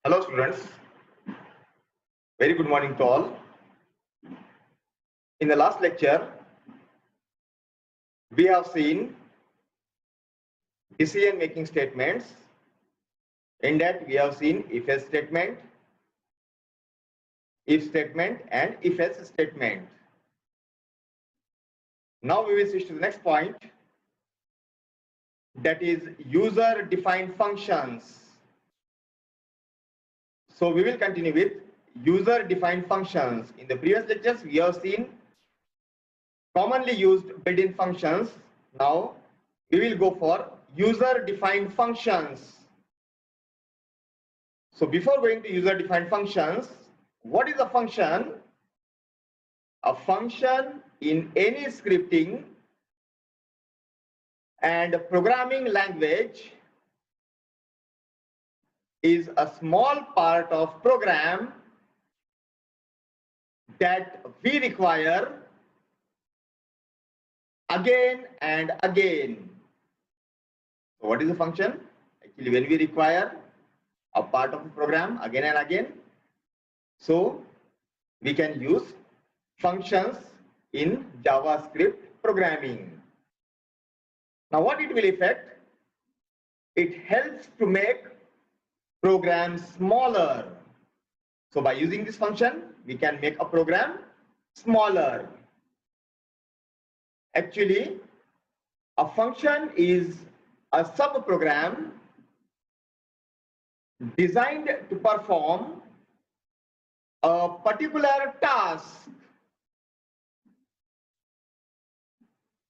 Hello students, very good morning to all. In the last lecture, we have seen decision making statements. In that we have seen if-else statement, if statement and if-else statement. Now we will switch to the next point, that is user defined functions. So we will continue with user defined functions. In the previous lectures we have seen commonly used built-in functions. Now we will go for user defined functions. So before going to user defined functions, what is a function? A function in any scripting and programming language is a small part of program that we require again and again. So what is a function? Actually, when we require a part of a program again and again, so we can use functions in JavaScript programming. Now what it will affect? It helps to make programs smaller. So by using this function, we can make a program smaller. Actually, a function is a subprogram designed to perform a particular task.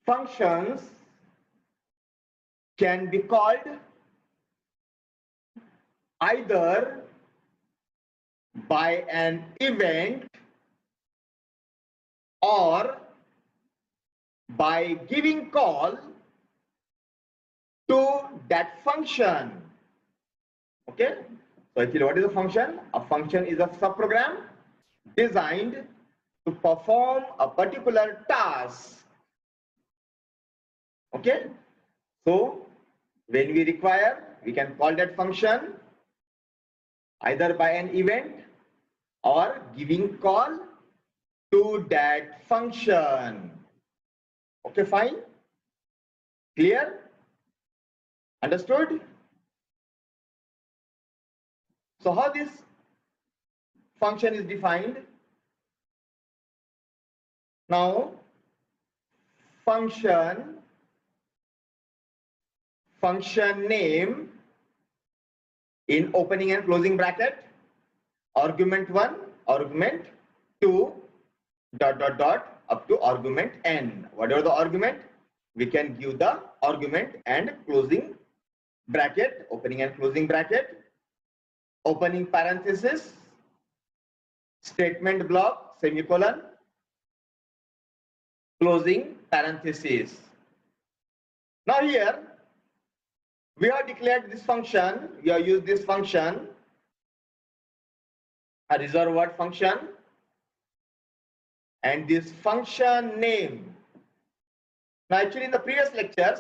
Functions can be called either by an event or by giving call to that function. Okay, so actually what is a function? A function is a subprogram designed to perform a particular task. Okay, so when we require, we can call that function either by an event or giving call to that function. Okay, fine, clear, understood? So how this function is defined? Now function name in opening and closing bracket, argument 1, argument 2, dot dot dot up to argument n. Whatever the argument, we can give the argument and closing bracket, opening and closing bracket, opening parenthesis, statement block, semicolon, closing parenthesis. Now here we have declared this function, we have used this function, a reserved word function, and this function name. Now actually in the previous lectures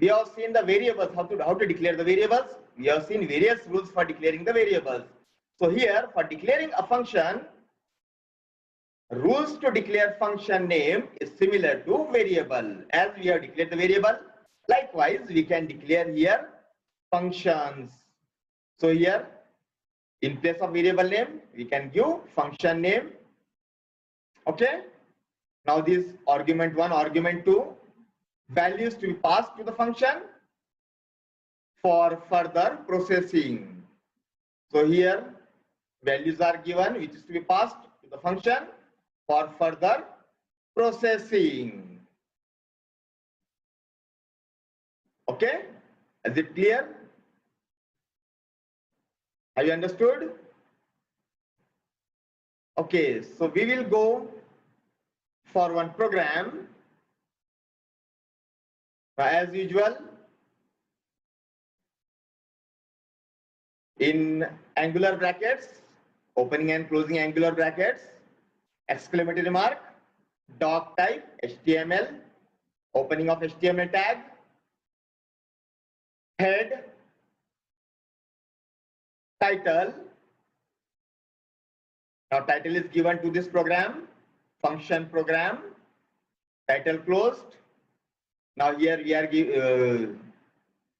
we have seen the variables, how to declare the variables. We have seen various rules for declaring the variables. So here for declaring a function, rules to declare function name is similar to variable. As we have declared the variable, likewise we can declare here functions. So here in place of variable name, we can give function name. Okay, now this argument 1, argument 2, values to be passed to the function for further processing. So here values are given which is to be passed to the function for further processing. Okay, is it clear? Have you understood? Okay, so we will go for one program. As usual, in angular brackets, opening and closing angular brackets, exclamatory mark, doc type, HTML, opening of HTML tag, head, title, Now title is given to this program, function program, title closed. Now here we are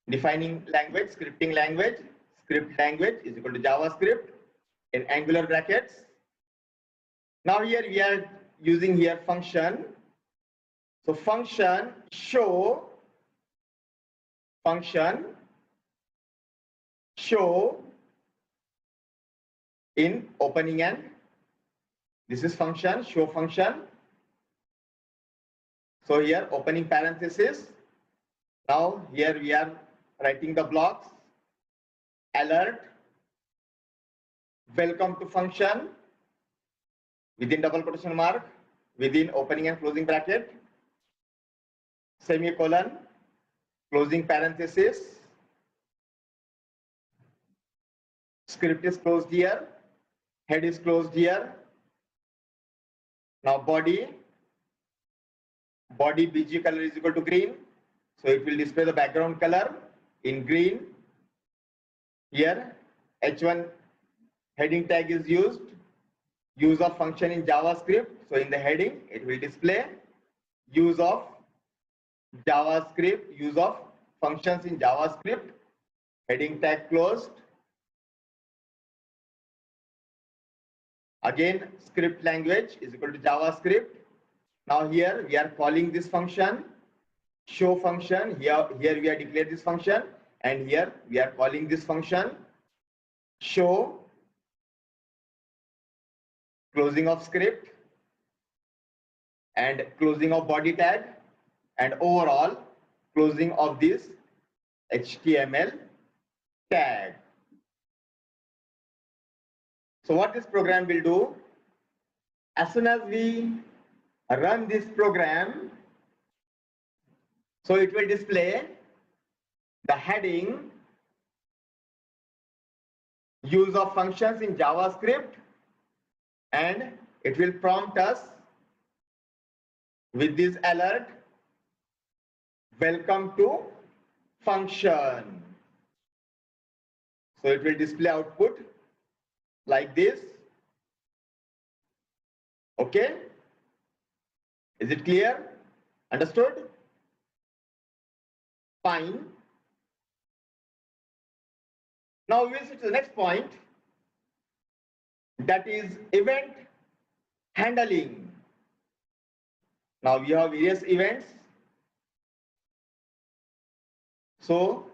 defining language, scripting language. Script language is equal to JavaScript in angular brackets. Now here we are using here function. So function show in opening and this is function, show function. So here opening parenthesis. Now here we are writing the blocks, alert, welcome to function, within double quotation mark, within opening and closing bracket, semicolon, closing parenthesis, script is closed here, head is closed here. Now body BG color is equal to green. So it will display the background color in green. Here H1 heading tag is used. Use of function in JavaScript. So in the heading it will display use of JavaScript, use of functions in JavaScript. Heading tag closed. Again script language is equal to JavaScript. Now here we are calling this function, show function. Here we are declared this function, and here we are calling this function, show, closing of script and closing of body tag and overall closing of this HTML tag. So what this program will do, as soon as we run this program, so it will display the heading, use of functions in JavaScript, and it will prompt us with this alert, welcome to function. So it will display output like this. Okay, is it clear? Understood? Fine. Now we will switch to the next point, that is event handling. Now we have various events. So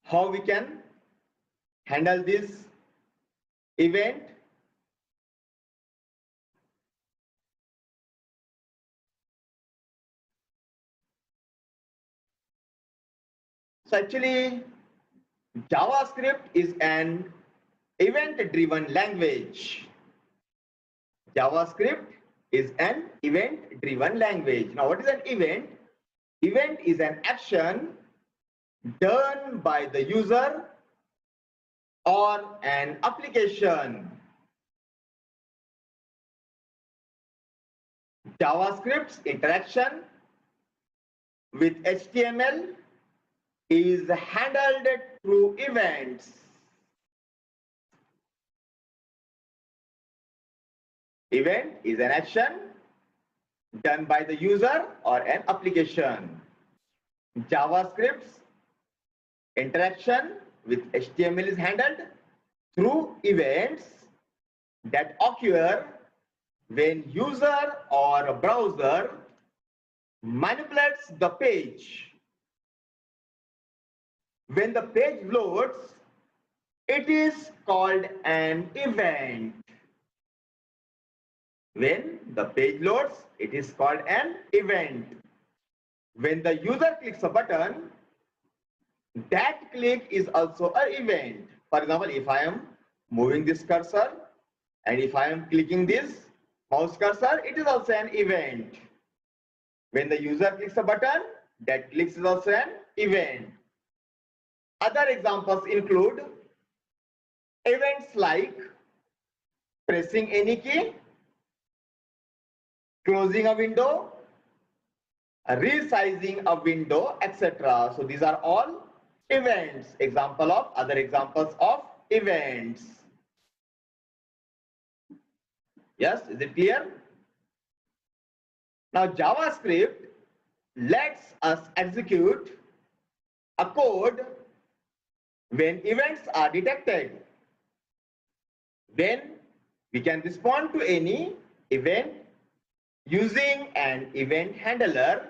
how we can handle this event? So actually JavaScript is an event-driven language. JavaScript is an event-driven language. Now what is an event? Event is an action done by the user or an application. JavaScript's interaction with HTML is handled through events. Event is an action done by the user or an application. JavaScript's interaction with HTML is handled through events that occur when user or browser manipulates the page. When the page loads, it is called an event. When the page loads, it is called an event. When the user clicks a button, that click is also an event. For example, if I am moving this cursor and if I am clicking this mouse cursor, it is also an event. When the user clicks a button, that click is also an event. Other examples include events like pressing any key, closing a window, resizing a window, etc. So these are all events. Other examples of events. Yes, is it clear? Now JavaScript lets us execute a code when events are detected. Then we can respond to any event using an event handler,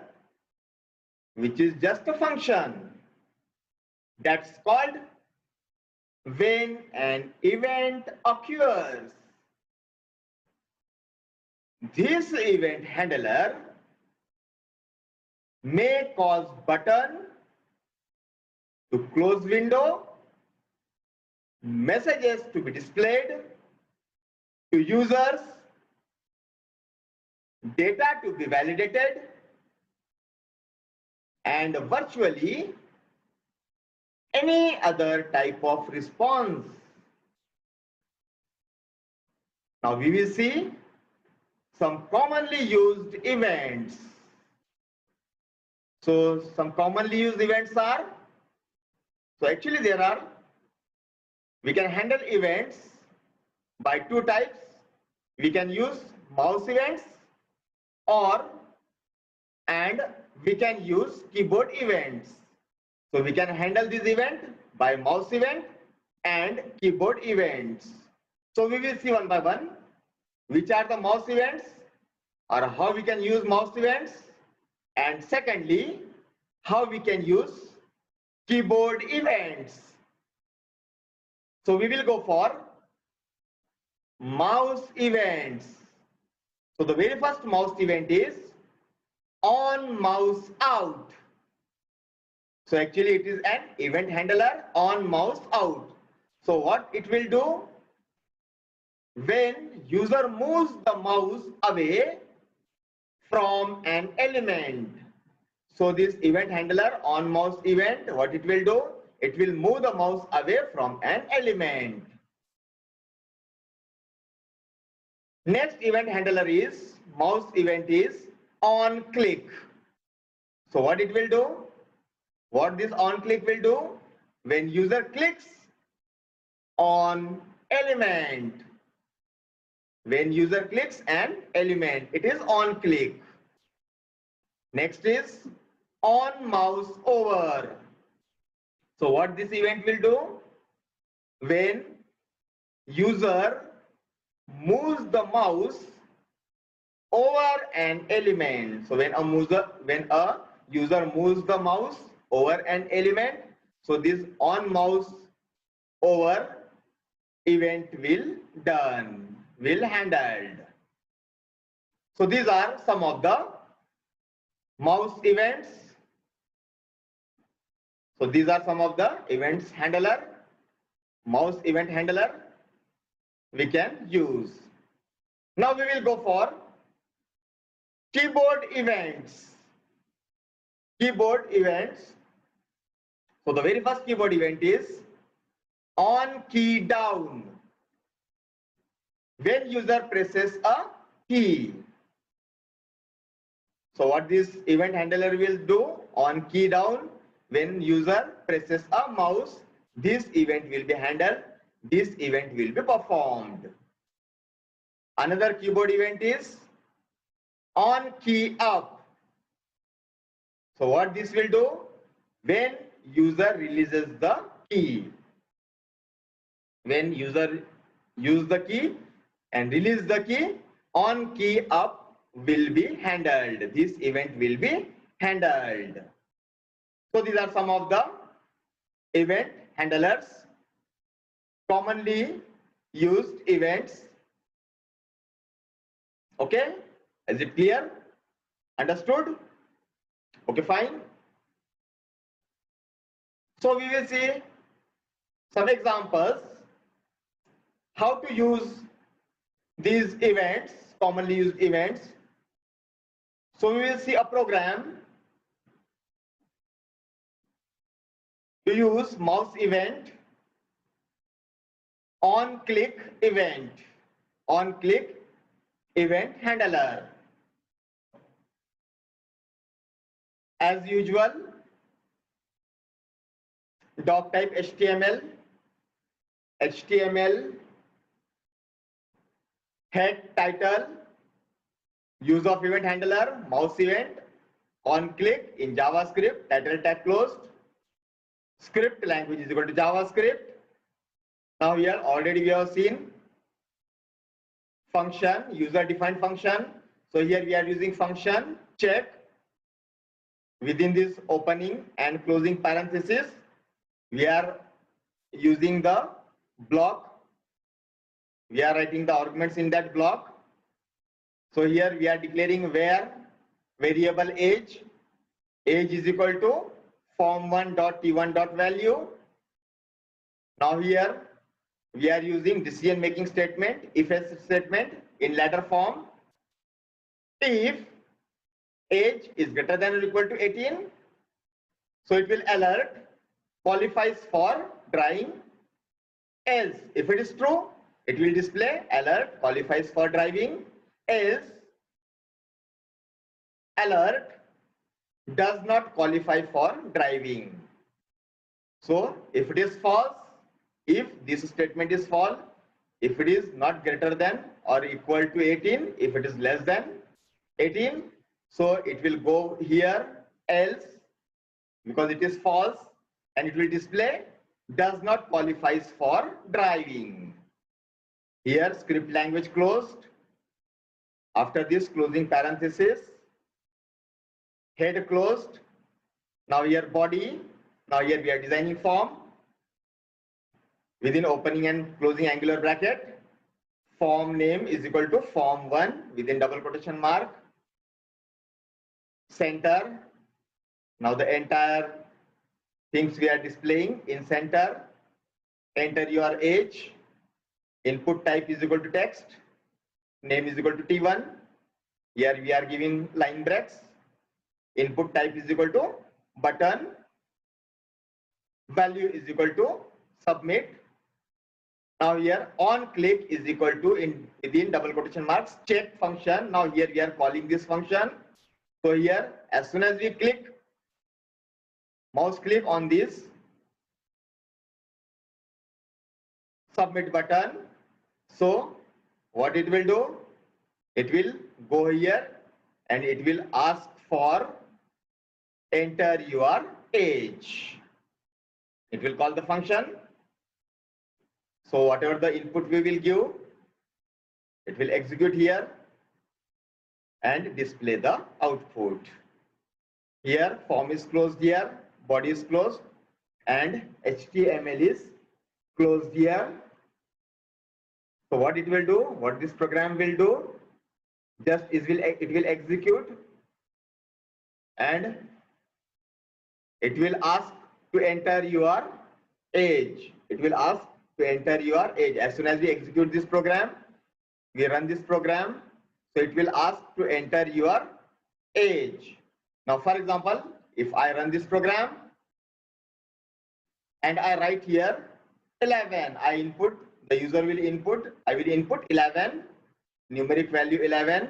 which is just a function that's called when an event occurs. This event handler may cause button to close window, messages to be displayed to users, data to be validated, and virtually any other type of response. Now we will see some commonly used events. So some commonly used events are, so actually we can handle events by two types. We can use mouse events and we can use keyboard events. So we can handle this event by mouse event and keyboard events. So we will see one by one which are the mouse events or how we can use mouse events, and secondly how we can use keyboard events. So we will go for mouse events. So the very first mouse event is on mouse out. So actually it is an event handler on mouse out. So what it will do, when user moves the mouse away from an element. So this event handler on mouse event, what it will do, it will move the mouse away from an element. Next event handler is mouse event is on click. So what it will do, what this on click will do, when user clicks on element, when user clicks an element, it is on click. Next is on mouse over. So what this event will do, when user moves the mouse over an element. So when a user moves the mouse over an element, so this on mouse over event will handled. So these are some of the mouse events. So these are some of the events handler, mouse event handler we can use. Now we will go for keyboard events. Keyboard events. So the very first keyboard event is on key down. When user presses a key. So what this event handler will do, on key down, when user presses a mouse, this event will be handled, this event will be performed. Another keyboard event is on key up. So what this will do, when user releases the key. When user use the key and release the key, on key up will be handled. This event will be handled. So these are some of the event handlers, commonly used events. Okay, is it clear? Understood? Okay, fine. So we will see some examples how to use these events, commonly used events. So we will see a program to use mouse event, on click event, on click event handler. As usual, doc type HTML, head title, use of event handler, mouse event, on click in JavaScript, title tag closed, script language is equal to JavaScript. Now here already we have seen function, user defined function. So here we are using function check. Within this opening and closing parenthesis, we are using the block. We are writing the arguments in that block. So here we are declaring where variable age is equal to form1.t1.value. Now here we are using decision making statement, if else statement in ladder form. If age is greater than or equal to 18, so it will alert qualifies for driving. Else, if it is true, it will display alert qualifies for driving. Else, alert does not qualify for driving. So if it is false, if this statement is false, if it is not greater than or equal to 18, if it is less than 18, so it will go here else, because it is false, and it will display does not qualifies for driving. Here script language closed. After this closing parenthesis, head closed. Now here body. Now here we are designing form. Within opening and closing angular bracket, form name is equal to form1 within double quotation mark. Center. Now the entire things we are displaying in center. Enter your age. Input type is equal to text. Name is equal to T1. Here we are giving line breaks. Input type is equal to button. Value is equal to submit. Now here on click is equal to within double quotation marks check function. Now here we are calling this function. So here as soon as we click, mouse click on this submit button, so what it will do, it will go here and it will ask for enter your age. It will call the function. So whatever the input we will give, it will execute here and display the output. Here form is closed here, body is closed, and HTML is closed here. So what it will do, what this program will do, just it will execute and it will ask to enter your age. It will ask to enter your age. As soon as we execute this program, we run this program, so it will ask to enter your age. Now for example, if I run this program and I write here 11, I input, the user will input, I will input 11, numeric value 11.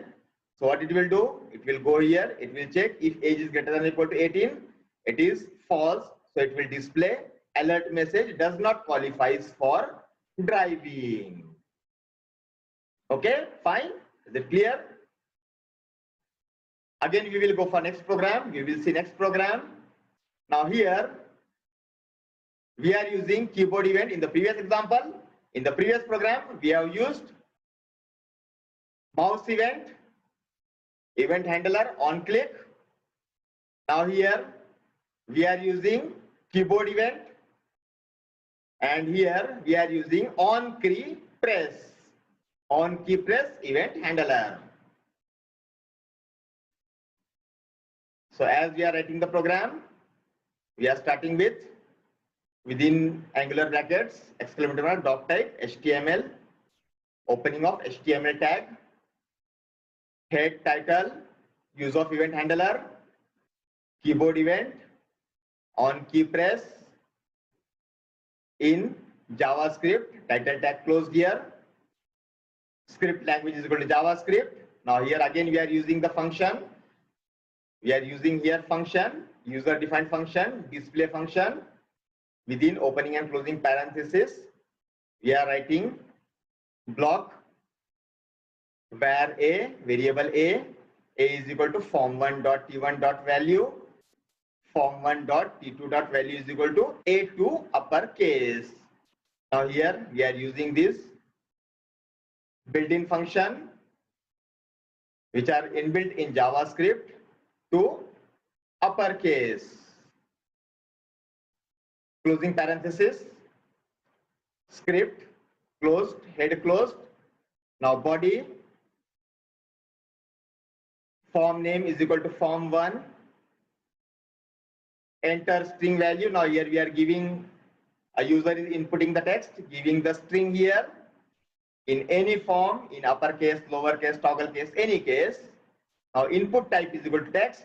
So what it will do, it will go here, it will check if age is greater than or equal to 18, it is false, so it will display alert message does not qualifies for driving. Okay, fine, is it clear? Again we will go for next program, we will see next program. Now here we are using keyboard event. In the previous example, in the previous program, we have used mouse event, event handler on click. Now here we are using keyboard event, and here we are using on key press event handler. So as we are writing the program, we are starting with within angular brackets, exclamation mark, doc type, HTML, opening of HTML tag, head title, use of event handler, keyboard event, on key press, in JavaScript, title tag closed here, script language is equal to JavaScript. Now here again we are using the function. We are using here function, user defined function, display function. Within opening and closing parenthesis, we are writing block. where a variable a is equal to form1.t1.value, form1.t2.value is equal to a2 uppercase. Now here we are using this built-in function which are inbuilt in JavaScript to uppercase, closing parenthesis, script, closed, head closed. Now body, form name is equal to form1, enter string value. Now here we are giving, a user is inputting the text, giving the string here in any form, in uppercase, lowercase, toggle case, any case. Now input type is equal to text,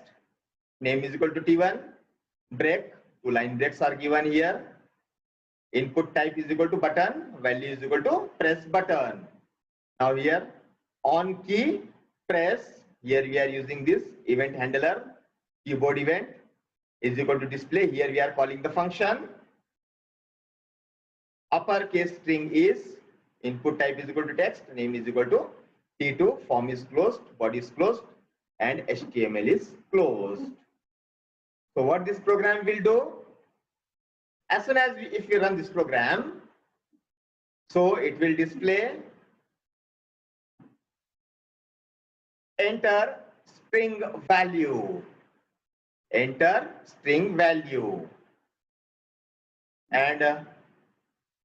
name is equal to t1, break, 2 line breaks are given here. Input type is equal to button, value is equal to press button. Now here on key press, here we are using this event handler, keyboard event is equal to display. Here we are calling the function. Uppercase string is input type is equal to text, name is equal to t2, form is closed, body is closed, and HTML is closed. So what this program will do, as soon as if we run this program, so it will display enter string value, enter string value, and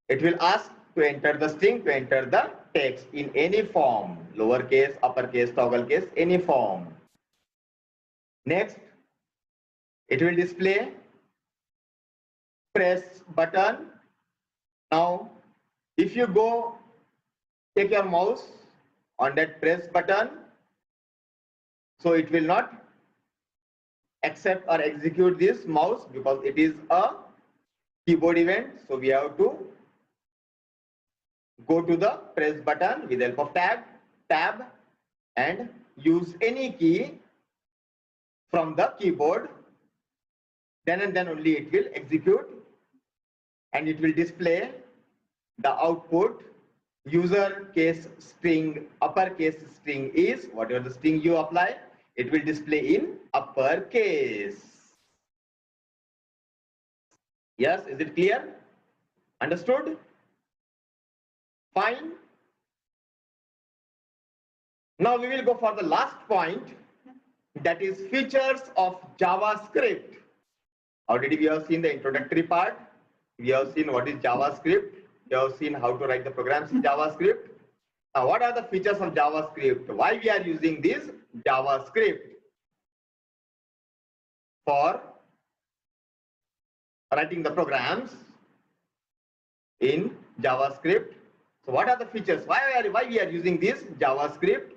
it will ask to enter the string, to enter the text in any form, lowercase, uppercase, toggle case, any form. Next, it will display press button. Now, if you go take your mouse on that press button, so it will not accept or execute this mouse because it is a keyboard event. So we have to go to the press button with the help of tab and use any key from the keyboard. Then and then only it will execute, and it will display the output. User case string, uppercase string is whatever the string you apply, it will display in uppercase. Yes, is it clear? Understood? Fine. Now we will go for the last point, that is features of JavaScript. Already we have seen the introductory part. We have seen what is JavaScript. We have seen how to write the programs in JavaScript. Now what are the features of JavaScript? Why we are using this JavaScript? For writing the programs in JavaScript. So what are the features? Why we are using this JavaScript?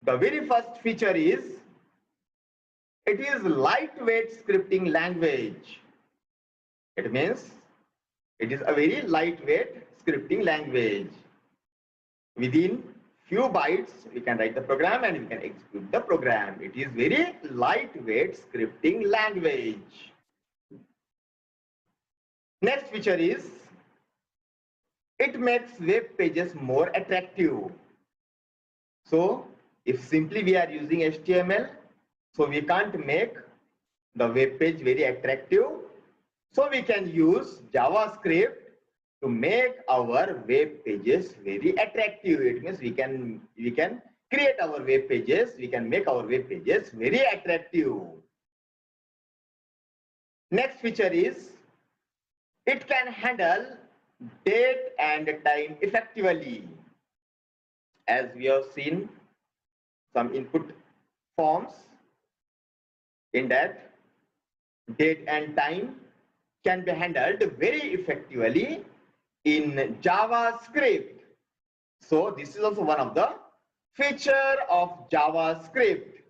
The very first feature is, it is lightweight scripting language. It means it is a very lightweight scripting language. Within few bytes, we can write the program and we can execute the program. It is very lightweight scripting language. Next feature is, it makes web pages more attractive. So if simply we are using HTML, so we can't make the web page very attractive. So we can use JavaScript to make our web pages very attractive. It means we can create our web pages, we can make our web pages very attractive. Next feature is, it can handle date and time effectively. As we have seen some input forms, in that date and time can be handled very effectively in JavaScript. So this is also one of the feature of JavaScript.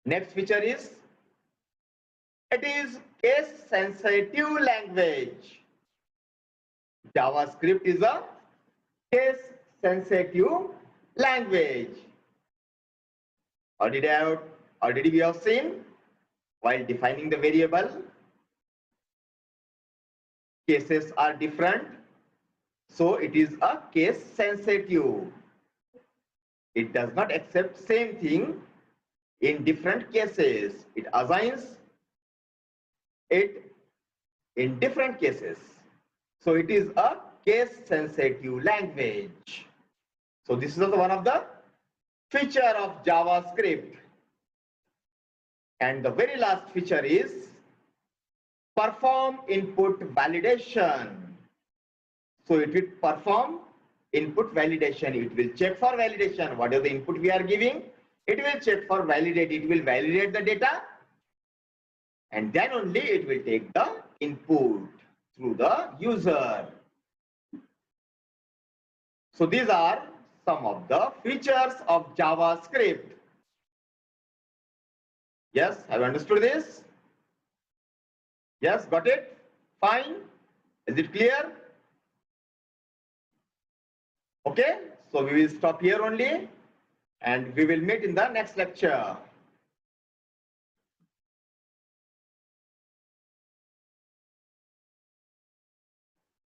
Next feature is, it is case sensitive language. JavaScript is a case sensitive language. Already we have seen, while defining the variable, cases are different. So it is a case sensitive. It does not accept same thing in different cases. It assigns it in different cases. So it is a case sensitive language. So this is also one of the feature of JavaScript. And the very last feature is perform input validation. So it will perform input validation. It will check for validation. What is the input we are giving? It will check for validate. It will validate the data. And then only it will take the input through the user. So these are some of the features of JavaScript. Yes, have you understood this? Yes, got it? Fine. Is it clear? Okay, so we will stop here only and we will meet in the next lecture.